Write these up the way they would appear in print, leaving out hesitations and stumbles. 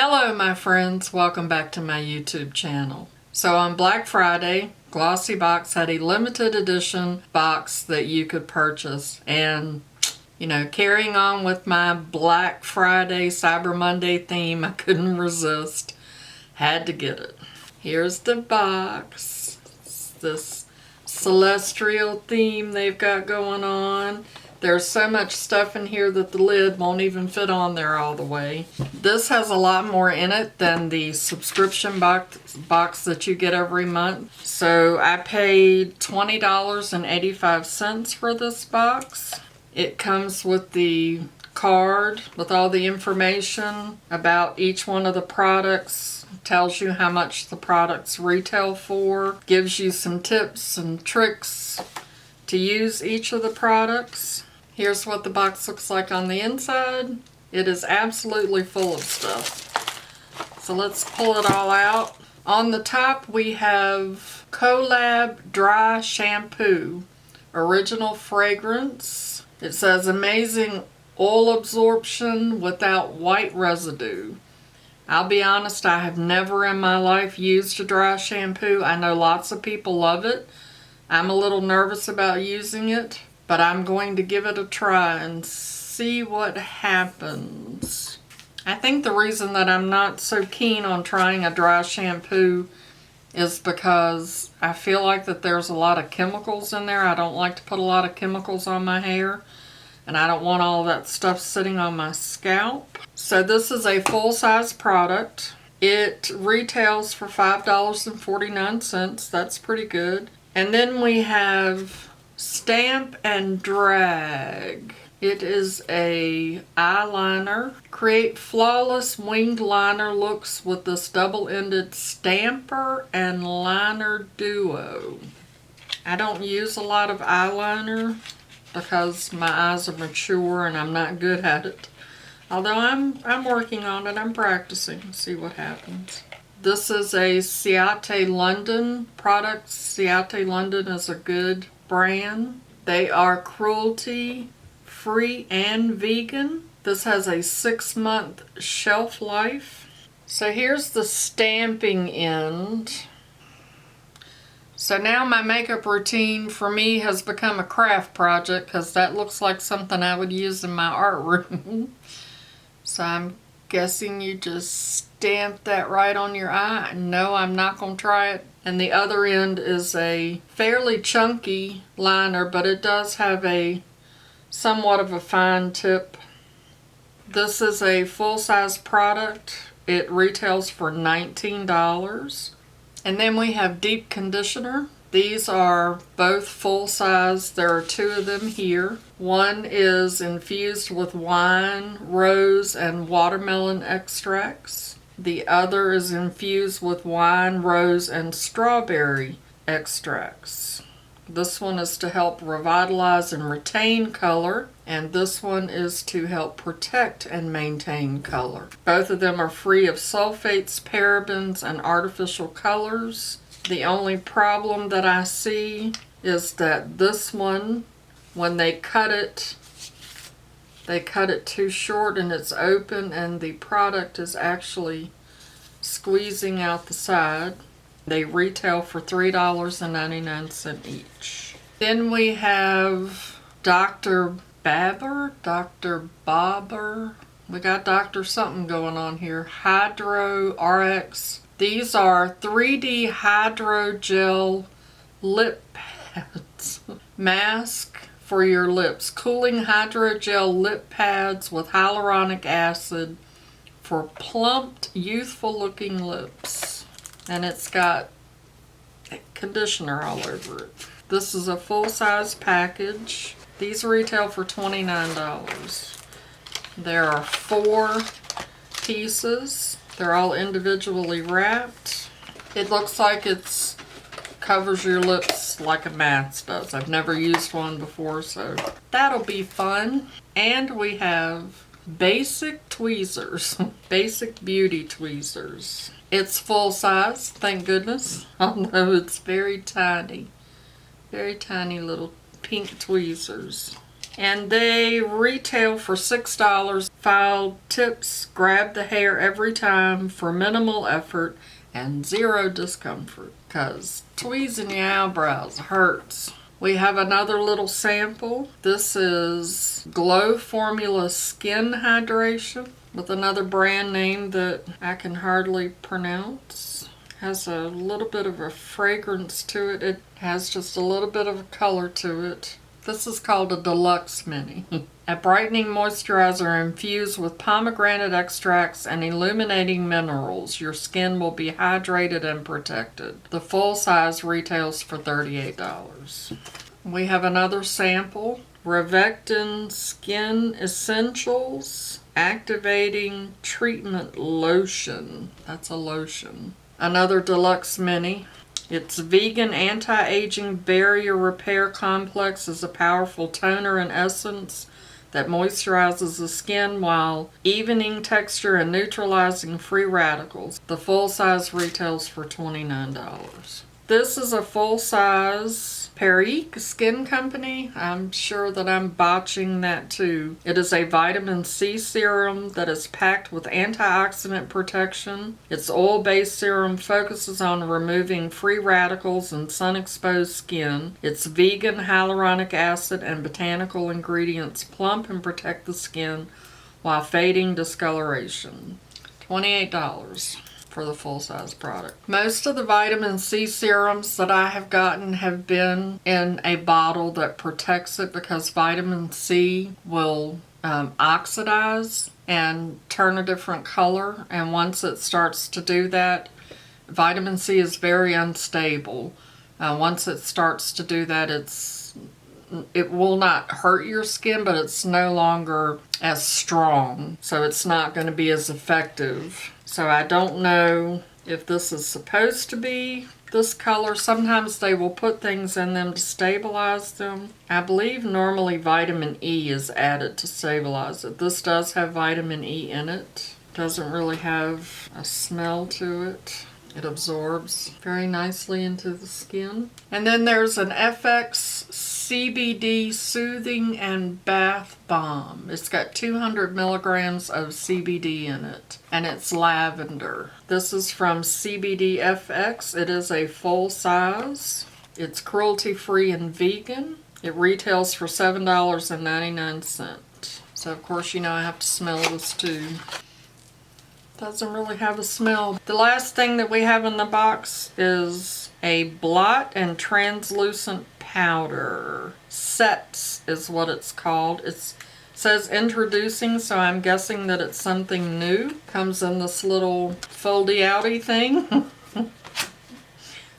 Hello my friends, welcome back to my YouTube channel. So on Black Friday, GlossyBox had a limited edition box that you could purchase, and you know, carrying on with my Black Friday Cyber Monday theme, I couldn't resist. Had to get it. Here's the box. It's this celestial theme they've got going on. There's so much stuff in here that the lid won't even fit on there all the way. This has a lot more in it than the subscription box that you get every month. So I paid $20.85 for this box. It comes with the card with all the information about each one of the products. Tells you how much the products retail for. Gives you some tips and tricks to use each of the products. Here's what the box looks like on the inside. It is absolutely full of stuff. So let's pull it all out. On the top we have Collab Dry Shampoo. Original fragrance. It says amazing oil absorption without white residue. I'll be honest, I have never in my life used a dry shampoo. I know lots of people love it. I'm a little nervous about using it, but I'm going to give it a try and see what happens. I think the reason that I'm not so keen on trying a dry shampoo is because I feel like that there's a lot of chemicals in there. I don't like to put a lot of chemicals on my hair, and I don't want all that stuff sitting on my scalp. So this is a full-size product. It retails for $5.49. That's pretty good. And then we have Stamp and Drag. It is a eyeliner. Create flawless winged liner looks with this double-ended stamper and liner duo. I don't use a lot of eyeliner because my eyes are mature and I'm not good at it. Although I'm working on it, I'm practicing. See what happens. This is a Ciate London product. Ciate London is a good brand. They are cruelty-free and vegan. This has a 6-month shelf life. So here's the stamping end. So now my makeup routine for me has become a craft project because that looks like something I would use in my art room. So I'm guessing you just stamp that right on your eye. No, I'm not going to try it. And the other end is a fairly chunky liner, but it does have a somewhat of a fine tip. This is a full-size product. It retails for $19. And then we have deep conditioner. These are both full-size. There are 2 of them here. One is infused with wine, rose, and watermelon extracts. The other is infused with wine, rose, and strawberry extracts. This one is to help revitalize and retain color, and this one is to help protect and maintain color. Both of them are free of sulfates, parabens, and artificial colors. The only problem that I see is that this one, when they cut it too short and it's open, and the product is actually squeezing out the side. They retail for $3.99 each. Then we have Dr. Babor. We got Dr. something going on here. Hydro RX. These are 3D hydrogel lip pads. Mask for your lips. Cooling hydrogel lip pads with hyaluronic acid for plumped, youthful looking lips. And it's got conditioner all over it. This is a full-size package. These retail for $29. There are 4 pieces. They're all individually wrapped. It looks like it covers your lips like a mask does. I've never used one before, so that'll be fun. And we have basic tweezers. Basic beauty tweezers. It's full size, thank goodness, although it's very tiny. Very tiny little pink tweezers. And they retail for $6. File tips grab the hair every time for minimal effort and zero discomfort. Because tweezing your eyebrows hurts. We have another little sample. This is Glow Formula Skin Hydration with another brand name that I can hardly pronounce. Has a little bit of a fragrance to it. It has just a little bit of a color to it. This is called a Deluxe Mini. A brightening moisturizer infused with pomegranate extracts and illuminating minerals. Your skin will be hydrated and protected. The full size retails for $38. We have another sample. Rovectin Skin Essentials Activating Treatment Lotion. That's a lotion. Another Deluxe Mini. Its vegan anti-aging barrier repair complex is a powerful toner and essence that moisturizes the skin while evening texture and neutralizing free radicals. The full size retails for $29. This is a full size Pareik Skin Company. I'm sure that I'm botching that too. It is a vitamin C serum that is packed with antioxidant protection. Its oil-based serum focuses on removing free radicals in sun-exposed skin. Its vegan hyaluronic acid and botanical ingredients plump and protect the skin while fading discoloration. $28. For the full-size product. Most of the vitamin C serums that I have gotten have been in a bottle that protects it because vitamin C will oxidize and turn a different color, and once it starts to do that, vitamin C is very unstable. Once it starts to do that, it will not hurt your skin, but it's no longer as strong, so it's not going to be as effective. So I don't know if this is supposed to be this color. Sometimes they will put things in them to stabilize them. I believe normally vitamin E is added to stabilize it. This does have vitamin E in it. Doesn't really have a smell to it. It absorbs very nicely into the skin. And then there's an FX CBD Soothing and Bath Bomb. It's got 200 milligrams of CBD in it, and it's lavender. This is from CBDFX. It is a full size. It's cruelty-free and vegan. It retails for $7.99. So of course, you know, I have to smell this too. Doesn't really have a smell. The last thing that we have in the box is a blot and translucent powder. Setz is what it's called. It says introducing, so I'm guessing that it's something new. Comes in this little foldy outy thing.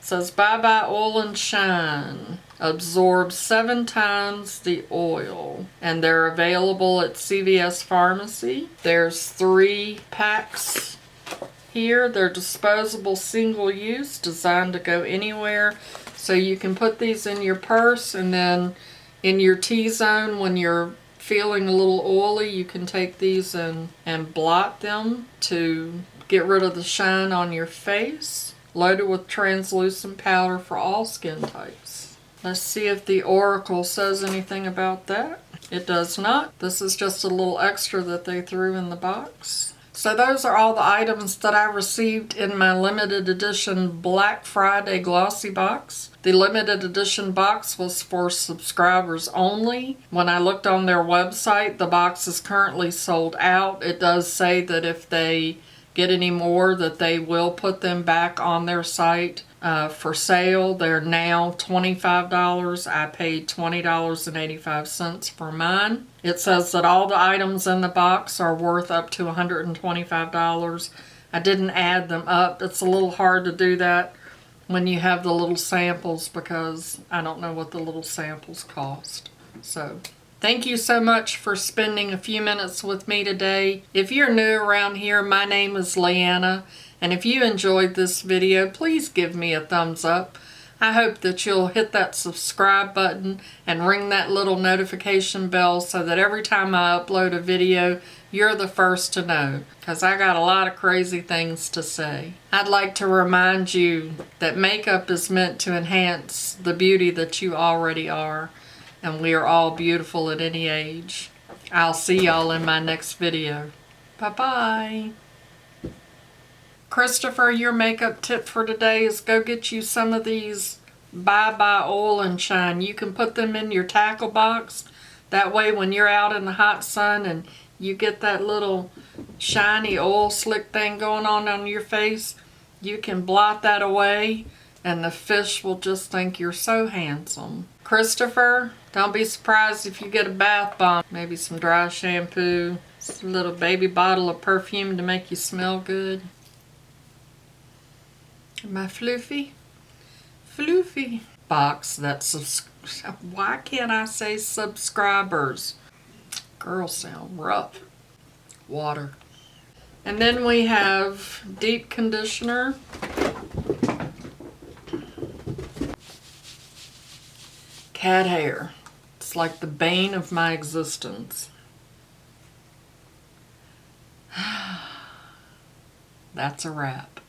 Says bye bye oil and shine. Absorbs 7 times the oil, and they're available at CVS Pharmacy. There's 3 packs here. They're disposable, single use, designed to go anywhere. So you can put these in your purse, and then in your T-zone when you're feeling a little oily, you can take these and blot them to get rid of the shine on your face. Loaded with translucent powder for all skin types. Let's see if the Oracle says anything about that. It does not. This is just a little extra that they threw in the box. So those are all the items that I received in my limited edition Black Friday GlossyBox. The limited edition box was for subscribers only. When I looked on their website, the box is currently sold out. It does say that if they get any more, that they will put them back on their site for sale. They're now $25. I paid $20.85 for mine. It says that all the items in the box are worth up to $125. I didn't add them up. It's a little hard to do that when you have the little samples because I don't know what the little samples cost. So thank you so much for spending a few minutes with me today. If you're new around here, my name is Leanna, and if you enjoyed this video, please give me a thumbs up. I hope that you'll hit that subscribe button and ring that little notification bell so that every time I upload a video, you're the first to know, because I got a lot of crazy things to say. I'd like to remind you that makeup is meant to enhance the beauty that you already are. and we are all beautiful at any age. I'll see y'all in my next video. Bye-bye. Christopher, your makeup tip for today is go get you some of these Bye Bye Oil and Shine. You can put them in your tackle box. That way when you're out in the hot sun and you get that little shiny oil slick thing going on your face, you can blot that away and the fish will just think you're so handsome. Christopher, don't be surprised if you get a bath bomb. Maybe some dry shampoo, a little baby bottle of perfume to make you smell good. My floofy box that's why can't I say subscribers? Girls sound rough. Water. And then we have deep conditioner. Cat hair. It's like the bane of my existence. That's a wrap.